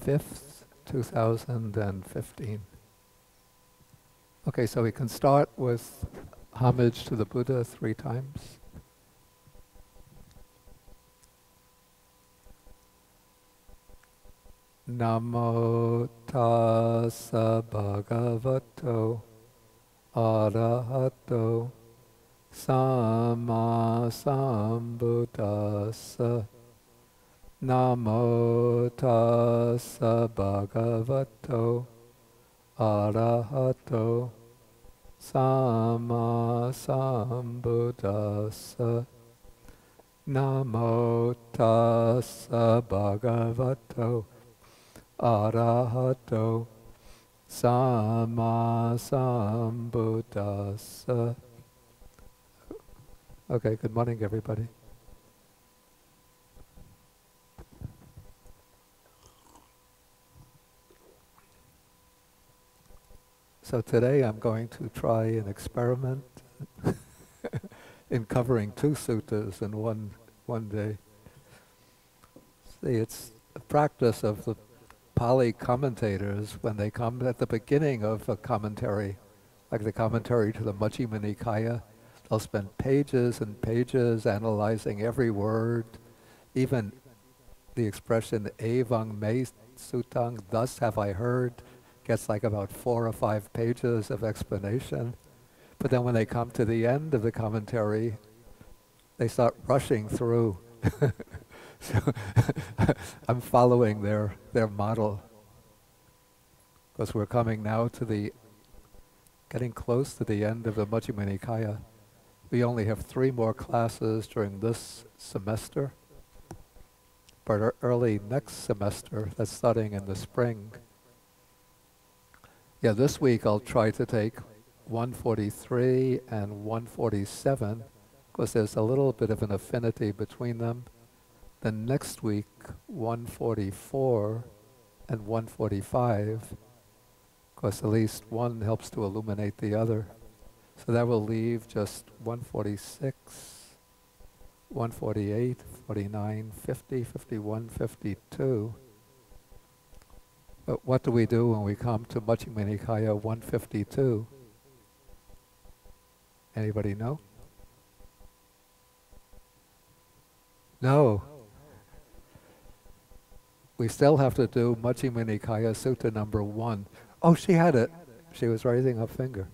5th, 2015. Okay, so we can start with homage to the Buddha 3 times. Namo tassa bhagavato arahato samma sambuddhassa. Namo tassa bhagavato arahato samma sambuddhassa. Namo tassa bhagavato arahato samma sambuddhassa. Okay, good morning, everybody. So today I'm going to try an experiment in covering 2 suttas in one day. See, it's a practice of the Pali commentators when they come at the beginning of a commentary, like the commentary to the Majjhima Nikaya. They'll spend pages and pages analyzing every word, even the expression evang me sutang, thus have I heard, gets like about 4 or 5 pages of explanation. But then when they come to the end of the commentary, they start rushing through. So I'm following their model, because we're coming now to getting close to the end of the Majjhima Nikaya. We only have 3 more classes during this semester, but early next semester, that's starting in the spring. Yeah, this week I'll try to take 143 and 147, because there's a little bit of an affinity between them. Then next week, 144 and 145, because at least one helps to illuminate the other. So that will leave just 146, 148, 49, 50, 51, 52. But what do we do when we come to Majjhima Nikaya 152? Anybody know? No. We still have to do Majjhima Nikaya Sutta number 1. Oh, she had it. She was raising her finger.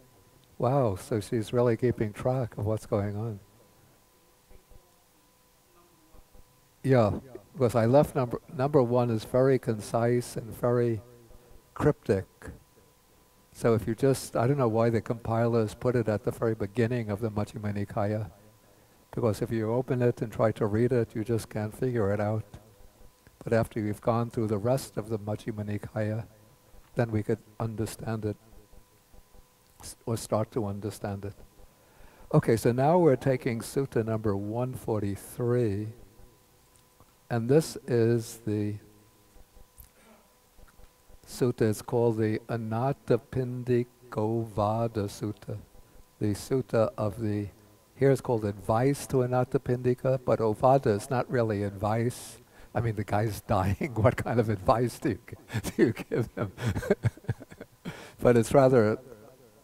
Wow, so she's really keeping track of what's going on. Yeah, because I left number 1 is very concise and very cryptic. So if you just, I don't know why the compilers put it at the very beginning of the Majjhima Nikaya, because if you open it and try to read it, you just can't figure it out. But after you've gone through the rest of the Majjhima Nikaya, then we could understand it, or start to understand it. Okay, so now we're taking Sutta number 143, and this is the sutta. It's called the Anathapindikovada Sutta, the sutta of the, here it's called advice to Anathapindika, but Ovada is not really advice. I mean, the guy's dying. What kind of advice do you give him? But it's rather,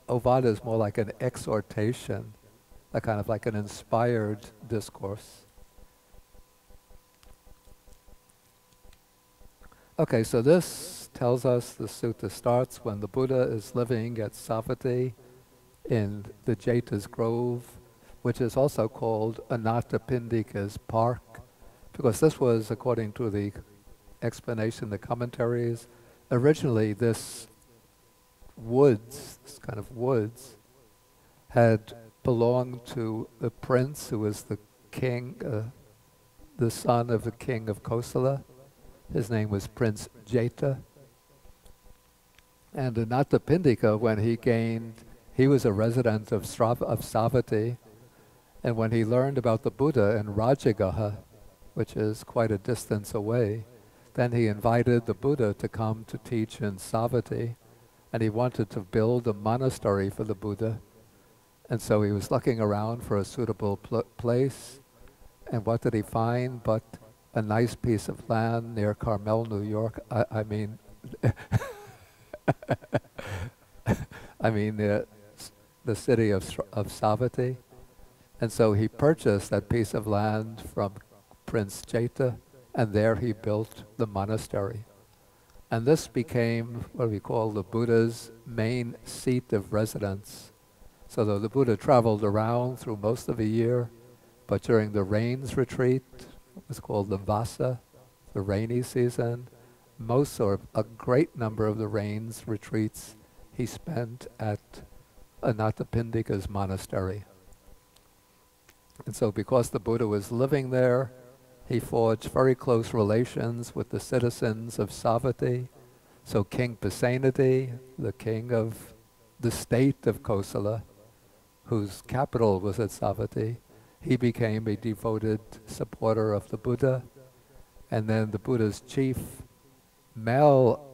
Ovada is more like an exhortation, a kind of like an inspired discourse. Okay, so this tells us, the sutta starts when the Buddha is living at Savatthi in the Jeta's Grove, which is also called Anathapindika's Park, because this was, according to the explanation, the commentaries, originally this kind of woods, had belonged to the prince who was the king, the son of the king of Kosala. His name was Prince Jeta. And Anathapindika, when he was a resident of Savatthi, and when he learned about the Buddha in Rajagaha, which is quite a distance away, then he invited the Buddha to come to teach in Savatthi, and he wanted to build a monastery for the Buddha. And so he was looking around for a suitable place, and what did he find but a nice piece of land near Carmel, New York. I mean, I mean the city of Savatthi. And so he purchased that piece of land from Prince Jeta, and there he built the monastery. And this became what we call the Buddha's main seat of residence. So though the Buddha traveled around through most of the year, but during the rains retreat, it was called the Vasa, the rainy season, most or a great number of the rains retreats he spent at Anathapindika's monastery. And so because the Buddha was living there, he forged very close relations with the citizens of Savatthi. So King Pasenadi, the king of the state of Kosala, whose capital was at Savatthi, he became a devoted supporter of the Buddha. And then the Buddha's chief male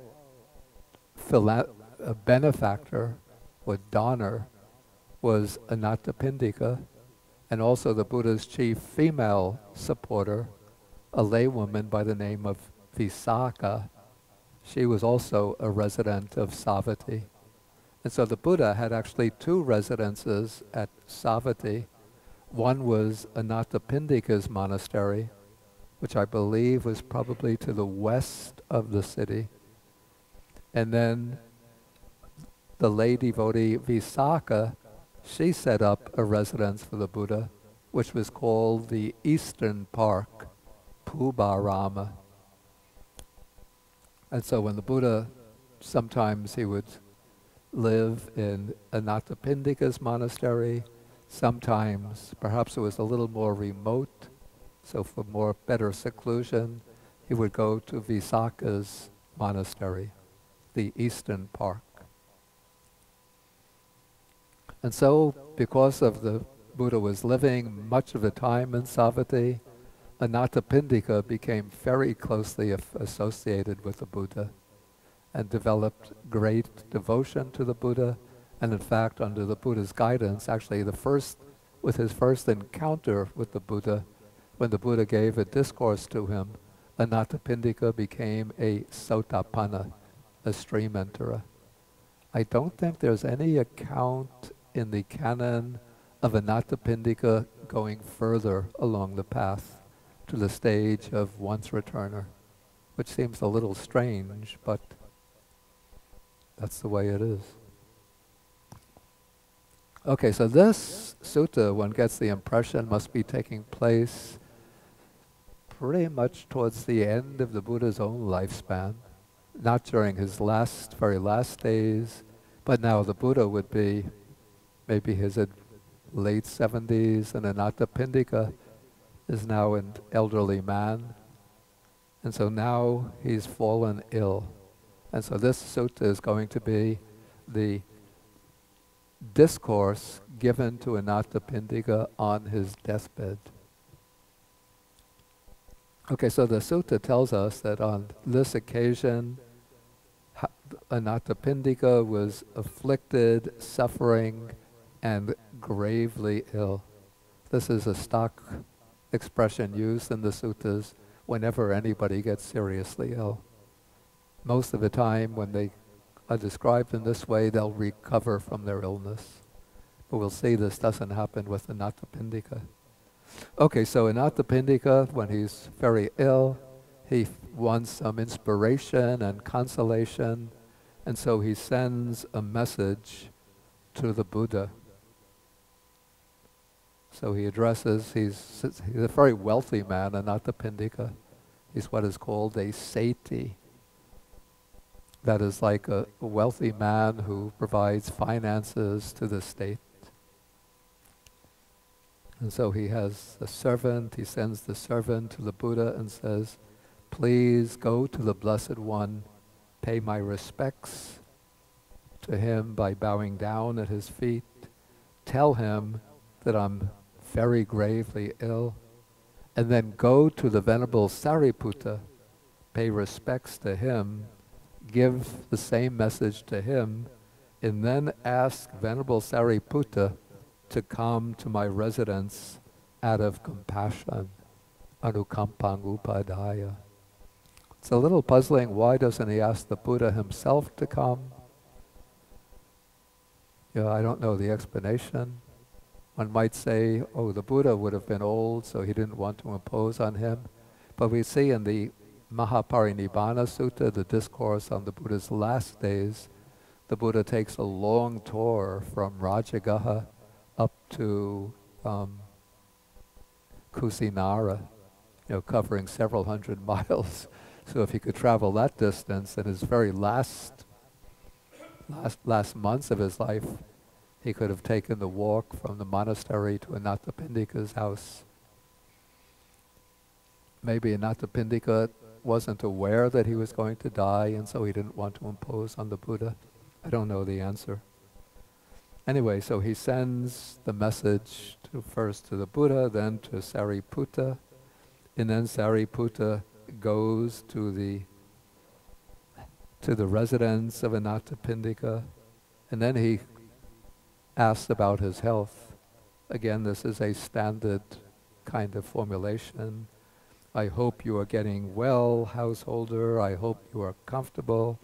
benefactor, or donor, was Anathapindika, and also the Buddha's chief female supporter, a laywoman by the name of Visakha. She was also a resident of Savatthi. And so the Buddha had actually two residences at Savatthi. One was Anathapindika's monastery, which I believe was probably to the west of the city. And then the lay devotee Visakha, she set up a residence for the Buddha, which was called the Eastern Park, Pubarama. And so when the Buddha, sometimes he would live in Anathapindika's monastery, sometimes perhaps it was a little more remote, so for more better seclusion, he would go to Visakha's monastery, the Eastern Park. And so, because of the Buddha was living much of the time in Savatthi, Anathapindika became very closely associated with the Buddha and developed great devotion to the Buddha. And in fact, under the Buddha's guidance, actually with his first encounter with the Buddha, when the Buddha gave a discourse to him, Anathapindika became a Sotapanna, a stream enterer. I don't think there's any account in the canon of Anathapindika going further along the path to the stage of once returner, which seems a little strange, but that's the way it is. Okay, so this sutta, one gets the impression, must be taking place pretty much towards the end of the Buddha's own lifespan, not during his very last days, but now the Buddha would be maybe his late 70s, and Anathapindika is now an elderly man. And so now he's fallen ill. And so this sutta is going to be the discourse given to Anathapindika on his deathbed. Okay, so the sutta tells us that on this occasion, Anathapindika was afflicted, suffering, and gravely ill. This is a stock expression used in the suttas whenever anybody gets seriously ill. Most of the time when they are described in this way, they'll recover from their illness. But we'll see this doesn't happen with Anathapindika. Okay, so Anathapindika, when he's very ill, he wants some inspiration and consolation, and so he sends a message to the Buddha. So he addresses, he's a very wealthy man, Anathapindika. He's what is called a sati. That is like a wealthy man who provides finances to the state. And so he has a servant, he sends the servant to the Buddha and says, please go to the Blessed One, pay my respects to him by bowing down at his feet, tell him that I'm very gravely ill, and then go to the Venerable Sariputta, pay respects to him, give the same message to him, and then ask Venerable Sariputta to come to my residence out of compassion. anukampang upadaya. It's a little puzzling. Why doesn't he ask the Buddha himself to come? I don't know the explanation. One might say, oh, the Buddha would have been old, so he didn't want to impose on him. But we see in the Mahaparinibbana Sutta, the discourse on the Buddha's last days, the Buddha takes a long tour from Rajagaha up to Kusinara, covering several hundred miles. So if he could travel that distance in his very last months of his life, he could have taken the walk from the monastery to Anathapindika's house. Maybe Anathapindika wasn't aware that he was going to die, and so he didn't want to impose on the Buddha. I don't know the answer. Anyway, so he sends the message first to the Buddha, then to Sariputta, and then Sariputta goes to the residence of Anathapindika, and then he asks about his health. Again, this is a standard kind of formulation. I hope you are getting well, householder. I hope you are comfortable.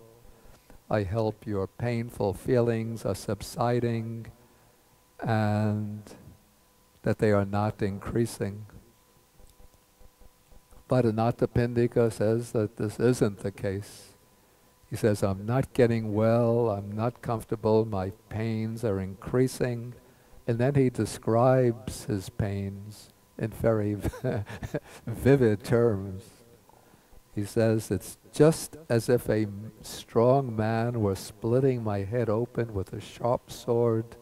I hope your painful feelings are subsiding and that they are not increasing. But Anathapindika says that this isn't the case. He says, I'm not getting well, I'm not comfortable, my pains are increasing. And then he describes his pains in very vivid terms. He says, it's just as if a strong man were splitting my head open with a sharp sword.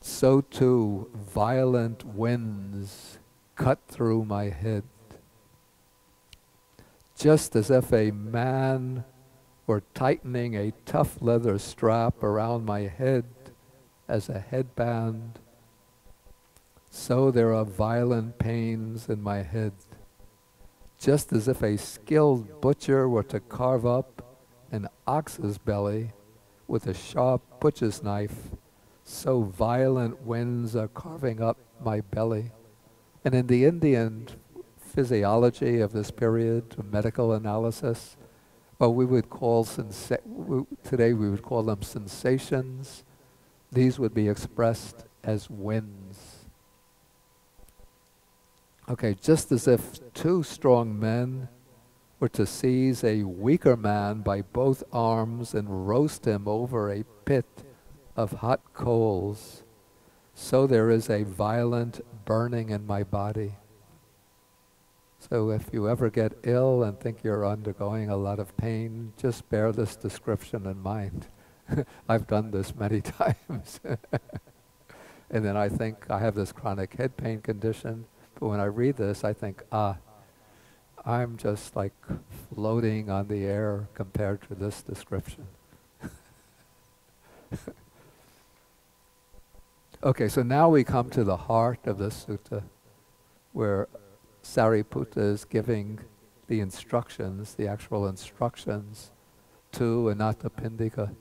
So too, violent winds cut through my head. Just as if a man were tightening a tough leather strap around my head as a headband, so there are violent pains in my head. Just as if a skilled butcher were to carve up an ox's belly with a sharp butcher's knife, so violent winds are carving up my belly. And in the Indian physiology of this period, medical analysis, what we would call today we would call them sensations. These would be expressed as winds. Okay, just as if two strong men were to seize a weaker man by both arms and roast him over a pit of hot coals, so there is a violent burning in my body. So if you ever get ill and think you're undergoing a lot of pain, just bear this description in mind. I've done this many times. And then I think I have this chronic head pain condition, but when I read this, I think, I'm just like floating on the air compared to this description. Okay, so now we come to the heart of this sutta, where Sariputta is giving the instructions, the actual instructions to Anathapindika.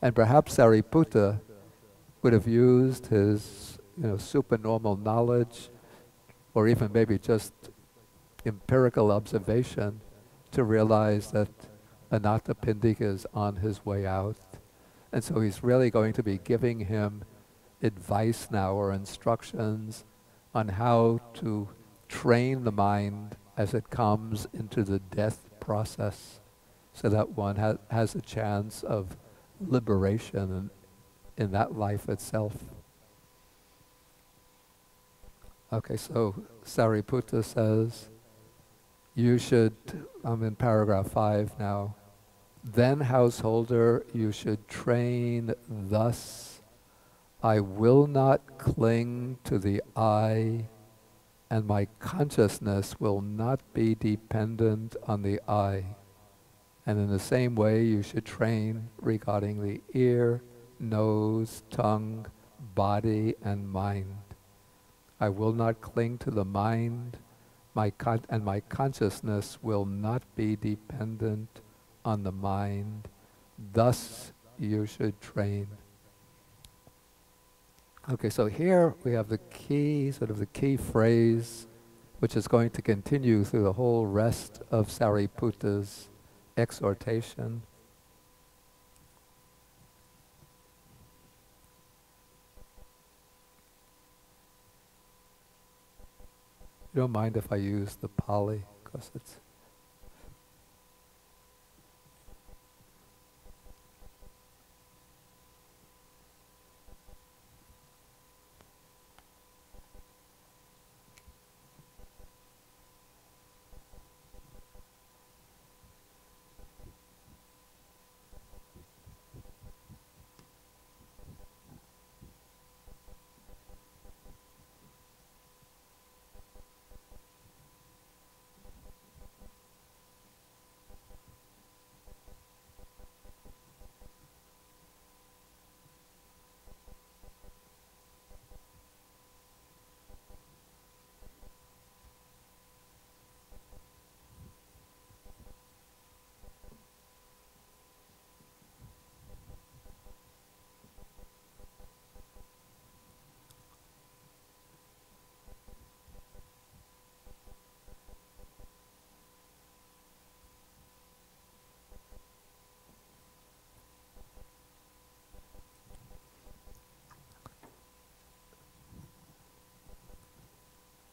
And perhaps Sariputta would have used his supernormal knowledge, or even maybe just empirical observation, to realize that Anathapindika is on his way out. And so he's really going to be giving him advice now, or instructions on how to train the mind as it comes into the death process, so that one has a chance of liberation in that life itself. Okay, so Sariputta says, you should, I'm in paragraph 5 now, then householder, you should train thus, I will not cling to the I, and my consciousness will not be dependent on the I. And in the same way, you should train regarding the ear, nose, tongue, body, and mind. I will not cling to the mind, and my consciousness will not be dependent on the mind. Thus, you should train. Okay, so here we have the key, sort of the key phrase which is going to continue through the whole rest of Sariputta's exhortation. You don't mind if I use the Pali, because it's...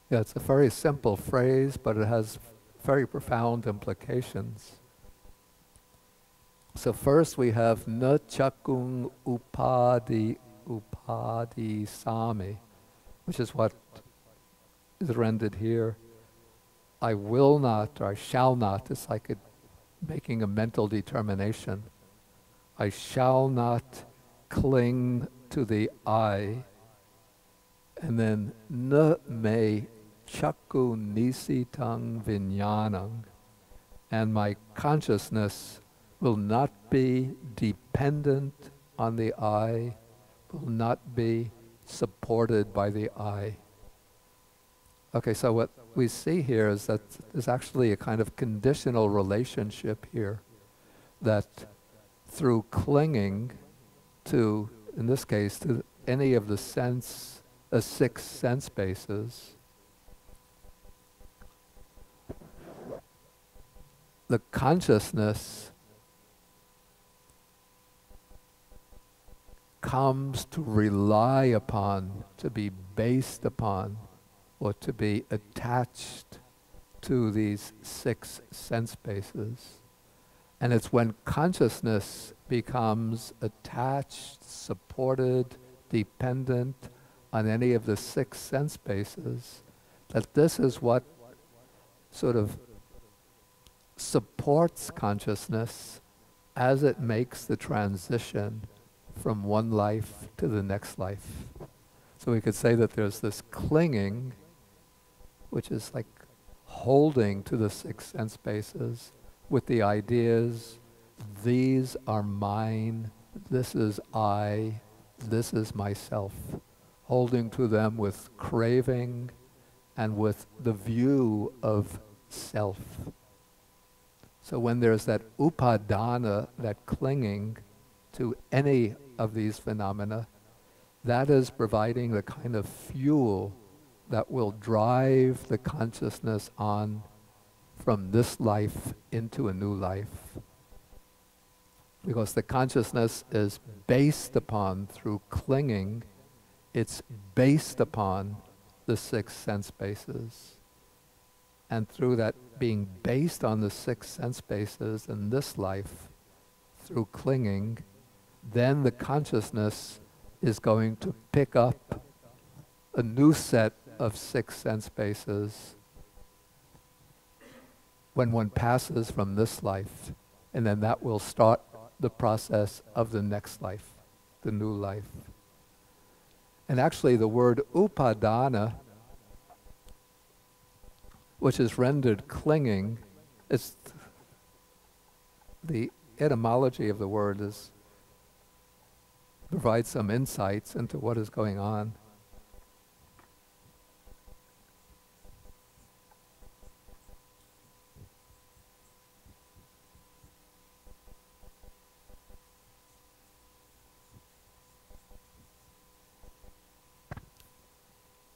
Yeah, it's a very simple phrase, but it has very profound implications. So first we have na chakung upadi sami, which is what is rendered here. I will not, or I shall not. It's like making a mental determination. I shall not cling to the I. And then na me chakku nisitang vinyanang, and my consciousness will not be dependent on the I, will not be supported by the I. Okay, so what we see here is that there's actually a kind of conditional relationship here, that through clinging to, in this case, to any of the six sense bases, the consciousness comes to rely upon, to be based upon, or to be attached to these six sense bases. And it's when consciousness becomes attached, supported, dependent on any of the six sense bases, that this is what sort of supports consciousness as it makes the transition from one life to the next life. So we could say that there's this clinging, which is like holding to the six sense bases with the ideas, these are mine, this is I, this is myself, holding to them with craving and with the view of self. So when there's that upadana, that clinging to any of these phenomena, that is providing the kind of fuel that will drive the consciousness on from this life into a new life. Because the consciousness is based upon, through clinging, it's based upon the six sense bases. And through that being based on the six sense bases in this life, through clinging, then the consciousness is going to pick up a new set of six sense bases when one passes from this life, and then that will start the process of the next life, the new life. And actually the word upadana, which is rendered clinging, it's the etymology of the word provides some insights into what is going on.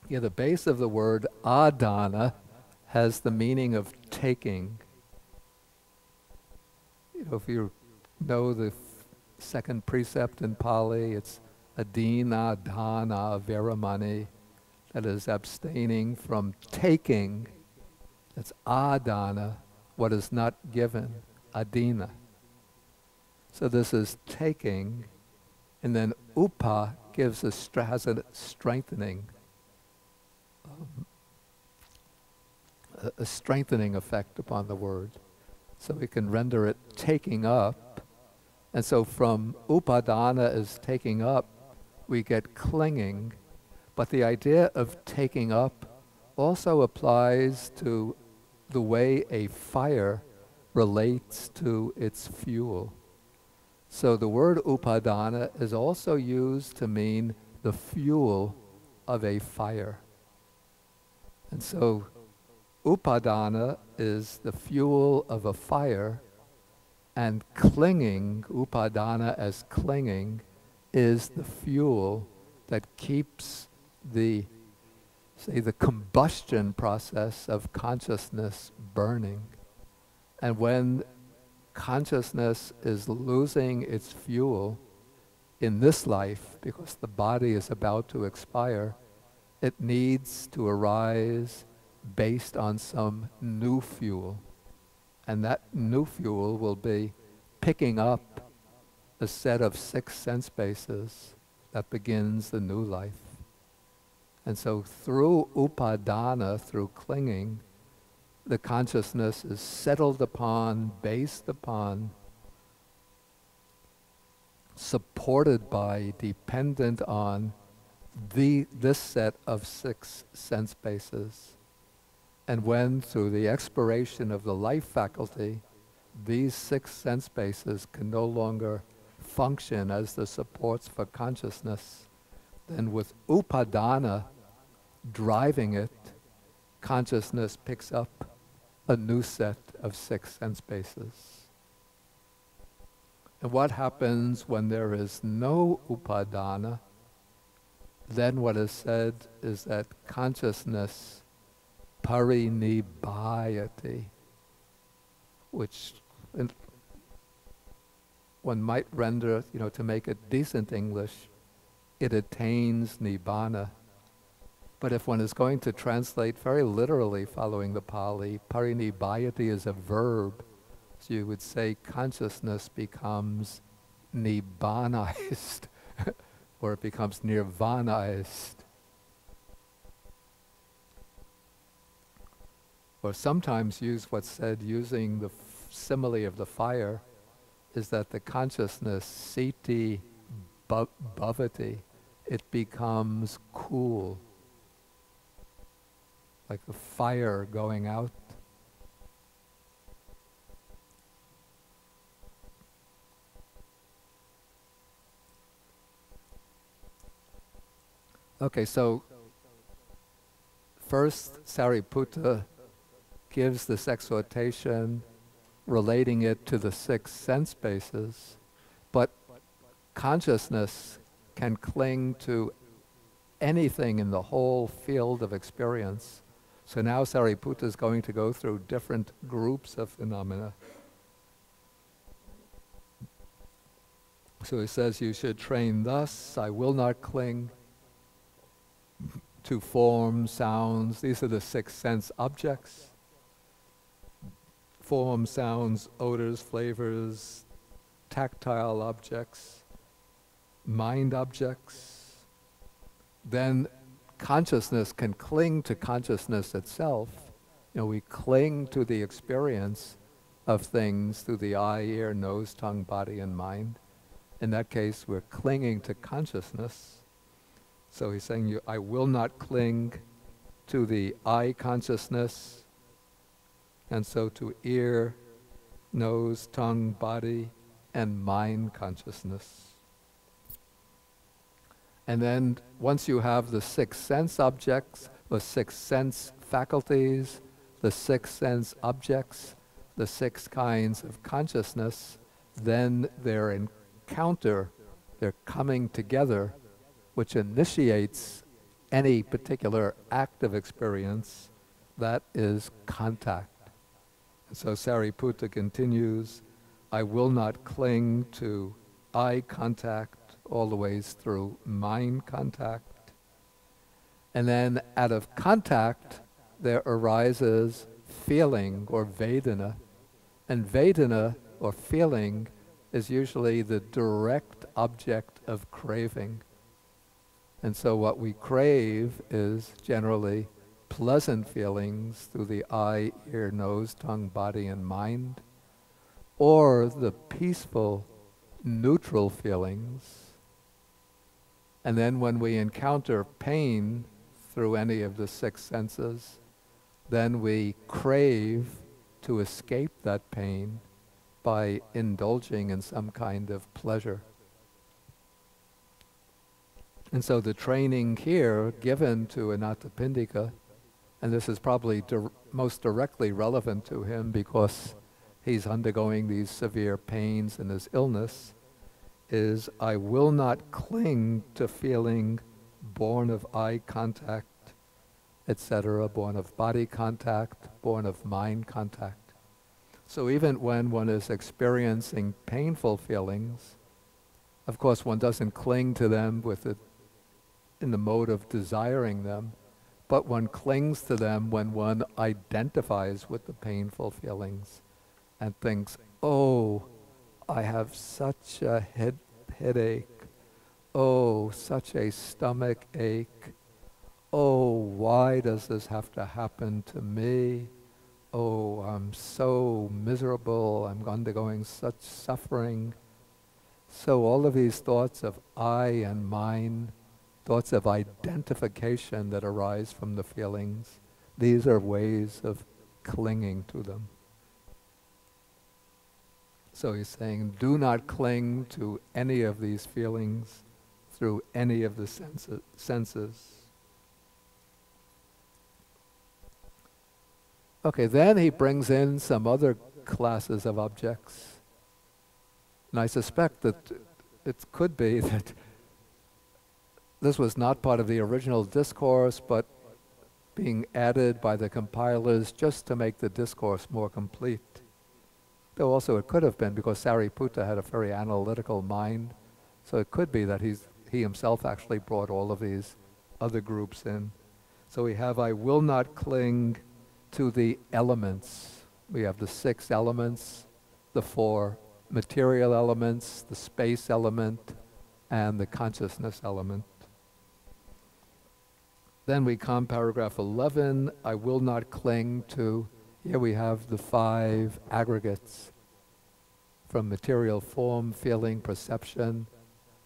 Yeah, the base of the word adana has the meaning of taking. You know, if you know the second precept in Pali, it's adina dana veramani, that is abstaining from taking. That's adana, what is not given, adina. So this is taking, and then upa gives has a strengthening, a strengthening effect upon the word. So we can render it taking up. And so from upadana is taking up, we get clinging. But the idea of taking up also applies to the way a fire relates to its fuel. So the word upadana is also used to mean the fuel of a fire. And so upadana is the fuel of a fire, and clinging, upadana as clinging, is the fuel that keeps the, say, the combustion process of consciousness burning. And when consciousness is losing its fuel in this life, because the body is about to expire, it needs to arise based on some new fuel. And that new fuel will be picking up a set of 6 sense bases that begins the new life. And so through upadana, through clinging, the consciousness is settled upon, based upon, supported by, dependent on this set of 6 sense bases. And when, through the expiration of the life faculty, these 6 sense bases can no longer function as the supports for consciousness, then with upadana driving it, consciousness picks up a new set of 6 sense bases. And what happens when there is no upadana? Then what is said is that consciousness parinibbayati, which one might render, to make it decent English, it attains nibbana. But if one is going to translate very literally following the Pali, parinibbayati is a verb. So you would say consciousness becomes nibbanized, or it becomes nirvanized. Or sometimes use what's said using the simile of the fire, is that the consciousness, siti bhavati, it becomes cool, like a fire going out. Okay, so first Sariputta gives this exhortation relating it to the 6 sense bases, but consciousness can cling to anything in the whole field of experience. So now Sariputta is going to go through different groups of phenomena. So he says, you should train thus: I will not cling to form, sounds. These are the 6 sense objects. Form, sounds, odors, flavors, tactile objects, mind objects. Then consciousness can cling to consciousness itself. We cling to the experience of things through the eye, ear, nose, tongue, body, and mind. In that case, we're clinging to consciousness. So he's saying, I will not cling to the eye consciousness, and so to ear, nose, tongue, body, and mind consciousness. And then once you have the 6 sense objects, the 6 sense faculties, the 6 sense objects, the 6 kinds of consciousness, then their encounter, their coming together, which initiates any particular act of experience, that is contact. And so Sariputta continues, I will not cling to eye contact all the ways through mind contact. And then out of contact, there arises feeling or Vedana. And Vedana, or feeling, is usually the direct object of craving. And so what we crave is generally pleasant feelings through the eye, ear, nose, tongue, body, and mind, or the peaceful, neutral feelings. And then when we encounter pain through any of the six senses, then we crave to escape that pain by indulging in some kind of pleasure. And so the training here given to Anathapindika, and this is probably most directly relevant to him because he's undergoing these severe pains in his illness, is I will not cling to feeling born of eye contact, etc., born of body contact, born of mind contact. So even when one is experiencing painful feelings, of course one doesn't cling to them in the mode of desiring them, but one clings to them when one identifies with the painful feelings and thinks, oh, I have such a headache, oh, such a stomach ache, oh, why does this have to happen to me? Oh, I'm so miserable, I'm undergoing such suffering. So all of these thoughts of I and mine, thoughts of identification that arise from the feelings, these are ways of clinging to them. So he's saying, do not cling to any of these feelings through any of the senses. Okay, then he brings in some other classes of objects. And I suspect that it could be that this was not part of the original discourse, but being added by the compilers just to make the discourse more complete. Though also it could have been because Sariputta had a very analytical mind, so it could be that he himself actually brought all of these other groups in. So we have, I will not cling to the elements. We have the 6 elements, the 4 material elements, the space element, and the consciousness element. Then we come paragraph 11, I will not cling to, here we have the 5 aggregates from material form, feeling, perception,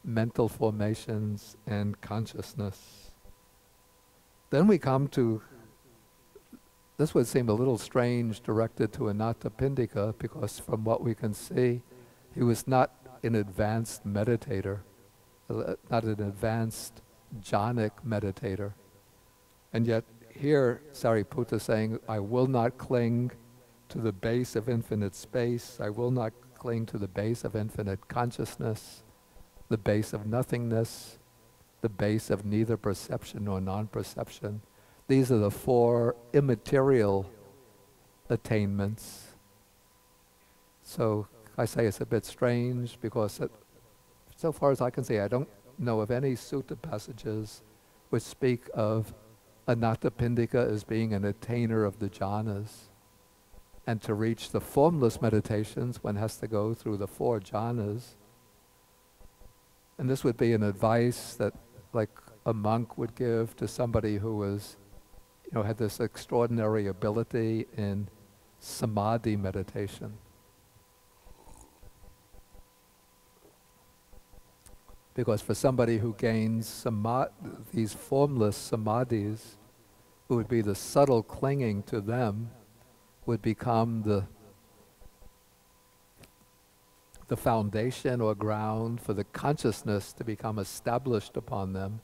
mental formations, and consciousness. Then we come to, this would seem a little strange directed to Anathapindika because from what we can see, he was not an advanced meditator, not an advanced jhanic meditator. And yet here Sariputta is saying, I will not cling to the base of infinite space, I will not cling to the base of infinite consciousness, the base of nothingness, the base of neither perception nor non-perception. These are the 4 immaterial attainments. So I say it's a bit strange because so far as I can see, I don't know of any sutta passages which speak of Anathapindika as being an attainer of the jhanas. And to reach the formless meditations, one has to go through the 4 jhanas. And this would be an advice that like a monk would give to somebody who was, had this extraordinary ability in samadhi meditation. Because for somebody who gains these formless samadhis, it would be the subtle clinging to them would become the foundation or ground for the consciousness to become established upon them,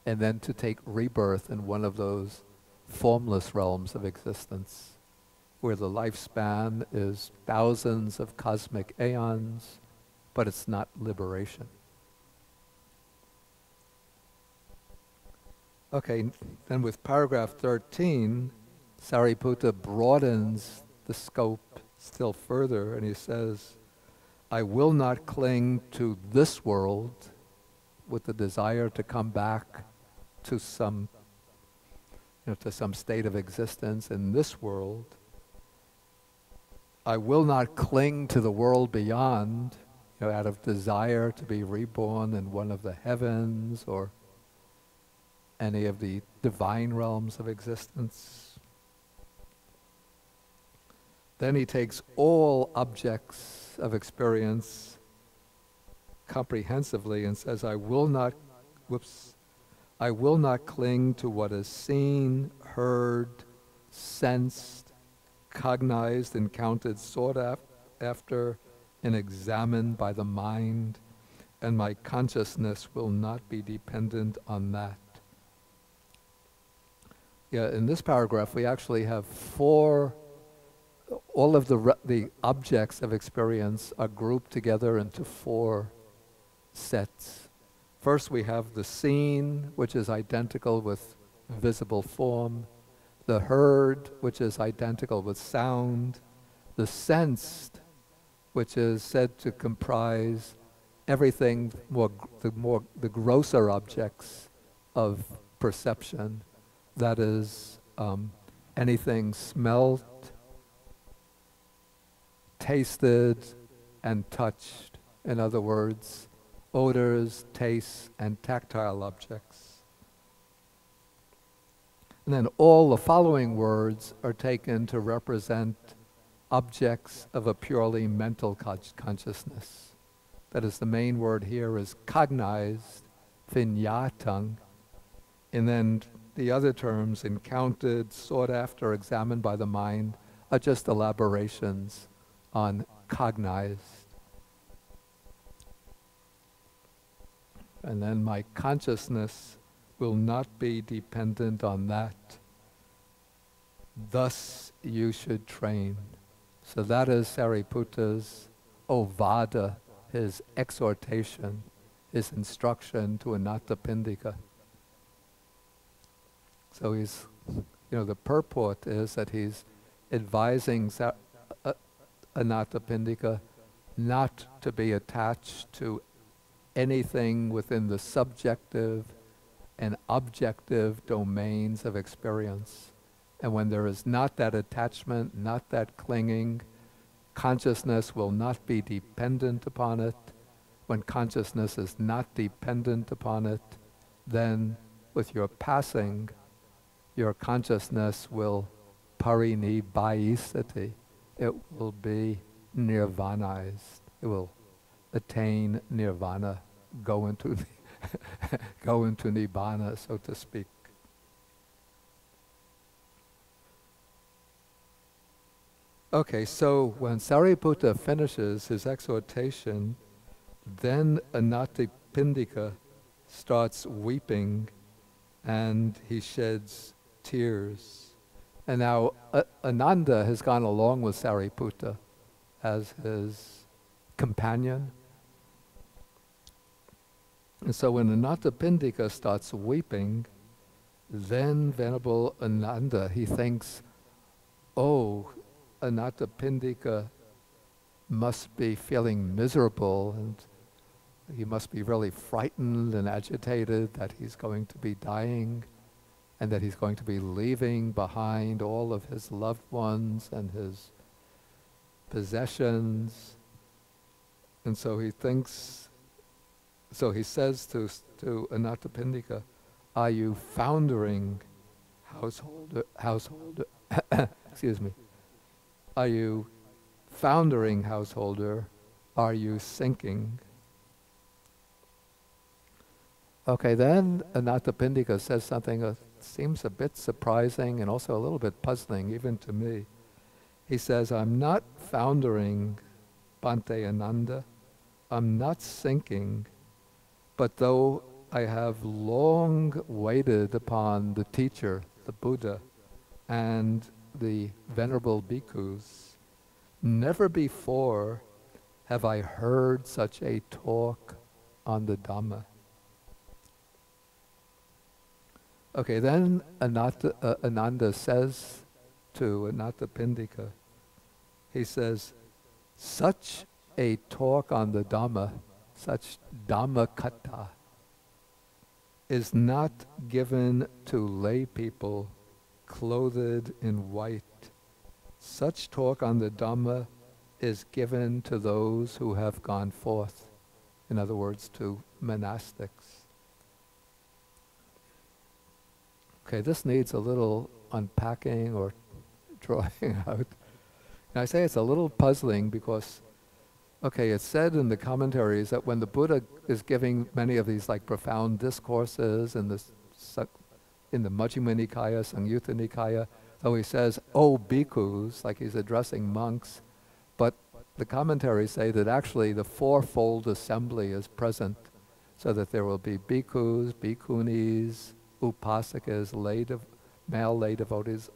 and then to take rebirth in one of those formless realms of existence, where the lifespan is thousands of cosmic aeons, but it's not liberation. Okay, then with paragraph 13, Sariputta broadens the scope still further, and he says, I will not cling to this world with the desire to come back to some, to some state of existence in this world. I will not cling to the world beyond, out of desire to be reborn in one of the heavens or any of the divine realms of existence. Then he takes all objects of experience comprehensively and says, I will not cling to what is seen, heard, sensed, cognized, and counted, sought after, and examined by the mind, and my consciousness will not be dependent on that. Yeah, in this paragraph we actually have all of the objects of experience are grouped together into 4 sets. First we have the seen, which is identical with visible form, the heard, which is identical with sound, the sensed, which is said to comprise everything, the grosser objects of perception, that is, anything smelt, tasted, and touched. In other words, odors, tastes, and tactile objects. And then all the following words are taken to represent objects of a purely mental consciousness. That is, the main word here is cognized, vinyatang, and then the other terms, encountered, sought after, examined by the mind, are just elaborations on cognized. And then my consciousness will not be dependent on that. Thus you should train. So that is Sariputta's ovada, his exhortation, his instruction to Anathapindika. So he's, the purport is that he's advising Anathapindika not to be attached to anything within the subjective and objective domains of experience. And when there is not that attachment, not that clinging, consciousness will not be dependent upon it. When consciousness is not dependent upon it, then with your passing, your consciousness will parinibhayisati. It will be nirvanized. It will attain nirvana, go into nibbana, so to speak. Okay, so when Sariputta finishes his exhortation, then Anathapindika starts weeping and he sheds tears. And now Ananda has gone along with Sariputta as his companion. And so when Anathapindika starts weeping, then Venerable Ananda, he thinks, oh, Anathapindika must be feeling miserable, and he must be really frightened and agitated that he's going to be dying and that he's going to be leaving behind all of his loved ones and his possessions. And so he thinks, so he says to Anathapindika, are you foundering householder, excuse me, are you foundering householder, are you sinking? Okay, then Anathapindika says something that seems a bit surprising and also a little bit puzzling, even to me. He says, I'm not foundering, Bhante Ananda, I'm not sinking, but though I have long waited upon the teacher, the Buddha, and the venerable bhikkhus, never before have I heard such a talk on the Dhamma. Okay, then Ananda says to Anathapindika. He says, such a talk on the Dhamma, such Dhammakata, is not given to lay people clothed in white. Such talk on the Dhamma is given to those who have gone forth. In other words, to monastics. Okay, this needs a little unpacking or drawing out. And I say it's a little puzzling because, okay, it's said in the commentaries that when the Buddha is giving many of these like profound discourses in the Majjhima Nikaya, Samyutta Nikaya, though he says, "Oh bhikkhus," like he's addressing monks, but the commentaries say that actually the fourfold assembly is present, so that there will be bhikkhus, bhikkhunis, upasakas, male lay devotees,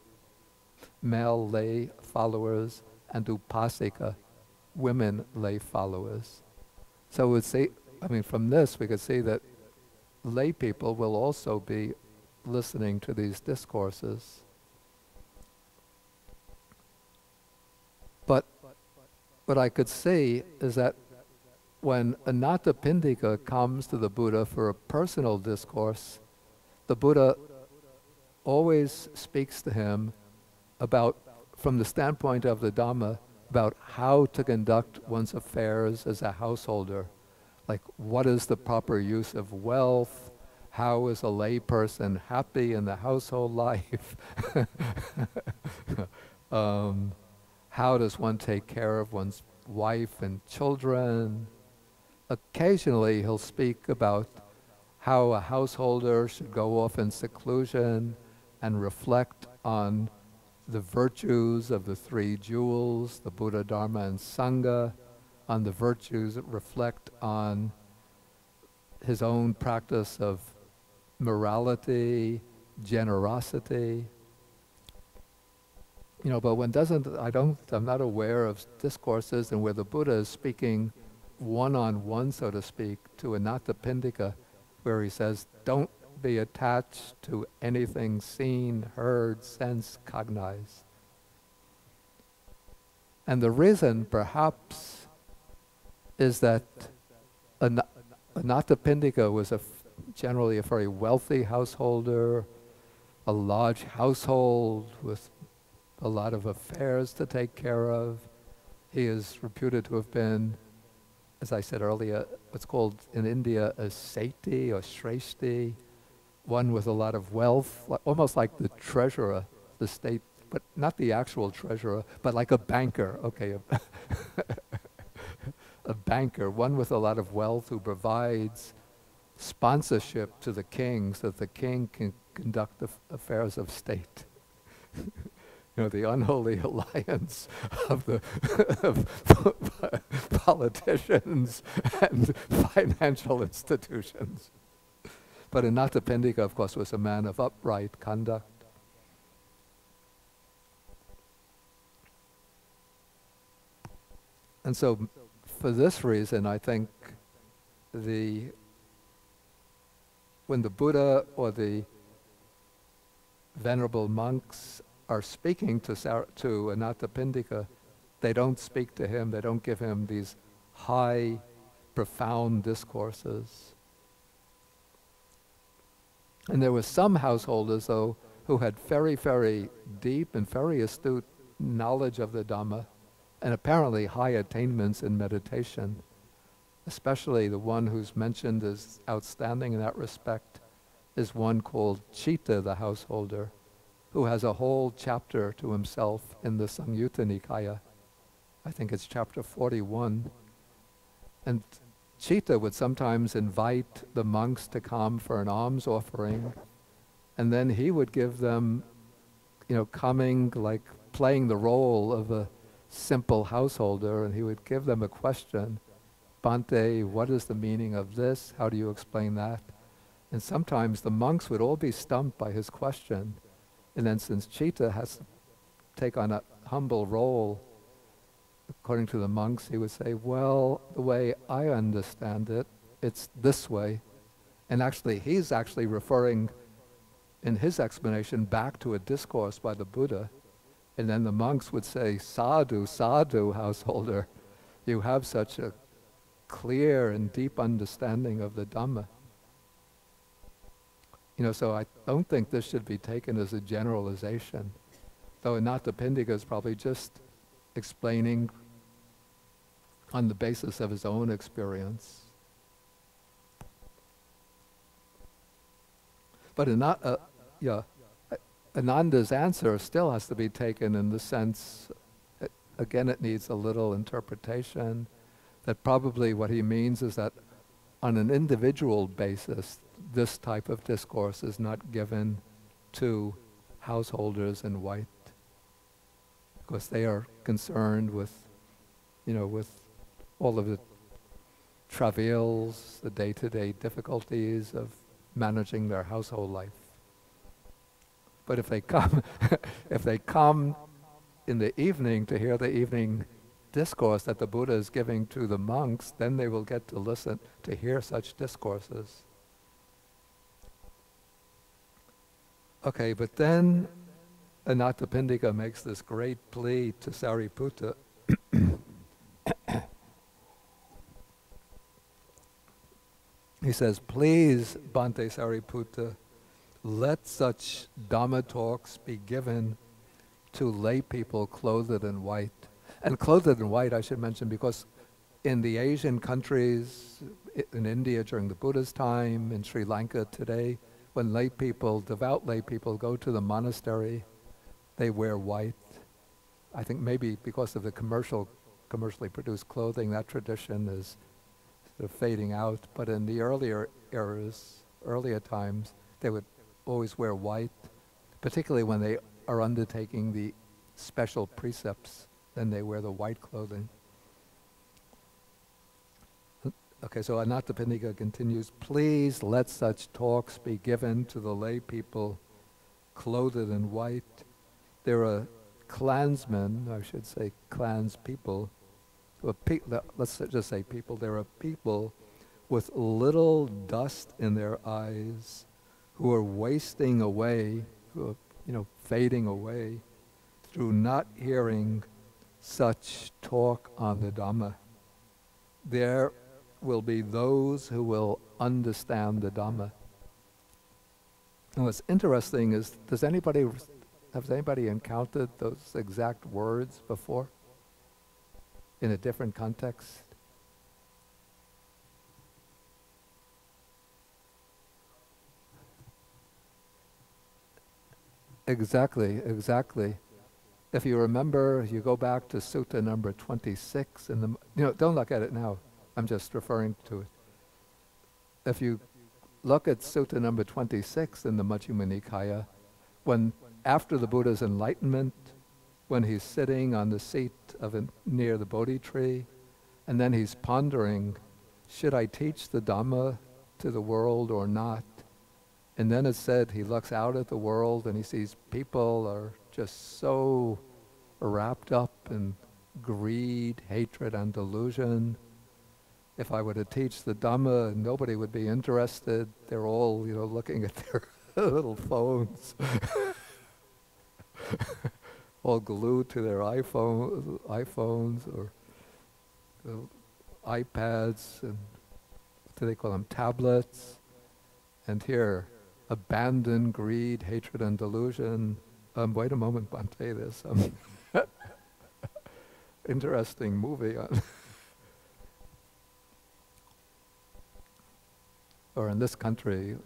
male lay followers, and upasika, women lay followers. So we'd see, from this we could see that lay people will also be listening to these discourses. But what I could see is that when Anathapindika comes to the Buddha for a personal discourse, the Buddha always speaks to him about, from the standpoint of the Dhamma, about how to conduct one's affairs as a householder. Like, what is the proper use of wealth? How is a lay person happy in the household life? How does one take care of one's wife and children? Occasionally he'll speak about how a householder should go off in seclusion and reflect on the virtues of the three jewels, the Buddha, Dharma, and Sangha, on the virtues that reflect on his own practice of morality, generosity. But I'm not aware of discourses and where the Buddha is speaking one-on-one, so to speak, to Anathapindika, where he says, don't be attached to anything seen, heard, sensed, cognized. And the reason, perhaps, is that Anathapindika was generally a very wealthy householder, a large household with a lot of affairs to take care of. He is reputed to have been, as I said earlier, what's called in India a sati or shreshti, one with a lot of wealth, almost like the treasurer, the state, but not the actual treasurer, but like a banker, okay, a banker, one with a lot of wealth who provides sponsorship to the king so that the king can conduct the affairs of state. The unholy alliance of the politicians and financial institutions. But Anathapindika, of course, was a man of upright conduct. And so, for this reason, I think when the Buddha or the venerable monks are speaking to Anathapindika, they don't speak to him, they don't give him these high, profound discourses. And there were some householders, though, who had very, very deep and very astute knowledge of the Dhamma, and apparently high attainments in meditation, especially the one who's mentioned as outstanding in that respect is one called Chitta, the householder, who has a whole chapter to himself in the Samyutta Nikaya. I think it's chapter 41. And Chitta would sometimes invite the monks to come for an alms offering, and then he would give them, coming, like playing the role of a simple householder, and he would give them a question. Bhante, what is the meaning of this? How do you explain that? And sometimes the monks would all be stumped by his question. And then since Chitta has to take on a humble role, according to the monks, he would say, well, the way I understand it, it's this way. And actually, he's referring in his explanation back to a discourse by the Buddha, And then the monks would say, sadhu, sadhu, householder, you have such a clear and deep understanding of the Dhamma. So I don't think this should be taken as a generalization, though Anathapindika is probably just explaining on the basis of his own experience. But Ananda's answer still has to be taken in the sense, again, it needs a little interpretation, that probably what he means is that on an individual basis, this type of discourse is not given to householders in white, because they are concerned with, with all of the travails, the day-to-day difficulties of managing their household life. But if they come, if they come in the evening to hear the evening discourse that the Buddha is giving to the monks, then they will get to listen, to hear such discourses. Okay, but then Anathapindika makes this great plea to Sariputta. He says, please, Bhante Sariputta, let such Dhamma talks be given to lay people clothed in white. And clothed in white, I should mention, because in the Asian countries, in India during the Buddha's time, in Sri Lanka today, when lay people, devout lay people, go to the monastery, they wear white. I think maybe because of the commercially produced clothing, that tradition is sort of fading out. But in the earlier times, they would always wear white, particularly when they are undertaking the special precepts. Then they wear the white clothing. Okay, so Anathapindika continues, please let such talks be given to the lay people clothed in white. There are clansmen, I should say clans people, let's just say people, there are people with little dust in their eyes who are wasting away, who are, fading away through not hearing such talk on the Dhamma. There will be those who will understand the Dhamma. And what's interesting is, has anybody encountered those exact words before in a different context? Exactly. If you remember, you go back to Sutta number 26 in the, don't look at it now. I'm just referring to it. If you look at Sutta number 26 in the Majjhima Nikaya, when after the Buddha's enlightenment, when he's sitting on the seat near the Bodhi tree, and then he's pondering, should I teach the Dhamma to the world or not? And then it said he looks out at the world and he sees people are just so wrapped up in greed, hatred, and delusion. If I were to teach the Dhamma, nobody would be interested. They're all, looking at their little phones, all glued to their iPhones or iPads, and what do they call them, tablets. And here, abandon, greed, hatred, and delusion. Wait a moment, Bhante, there's some interesting movie on. Or in this country,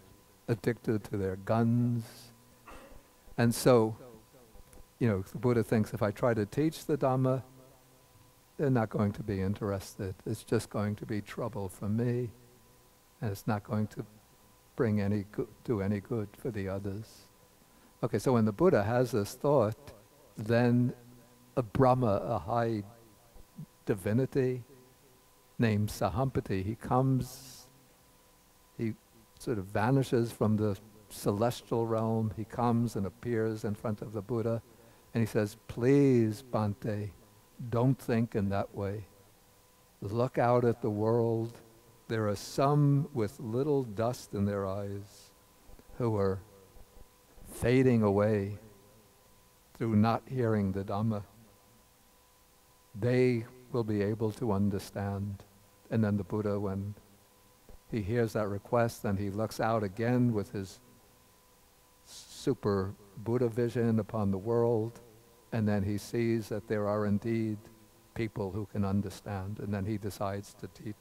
addicted to their guns. And so, the Buddha thinks if I try to teach the Dhamma, they're not going to be interested. It's just going to be trouble for me, and it's not going to do any good for the others. Okay, so when the Buddha has this thought, then a Brahma, a high divinity named Sahampati, he sort of vanishes from the celestial realm. He comes and appears in front of the Buddha, and he says, please, Bhante, don't think in that way. Look out at the world. There are some with little dust in their eyes who are fading away through not hearing the Dhamma, they will be able to understand. And then the Buddha, when he hears that request, then he looks out again with his super Buddha vision upon the world, and then he sees that there are indeed people who can understand, and then he decides to teach.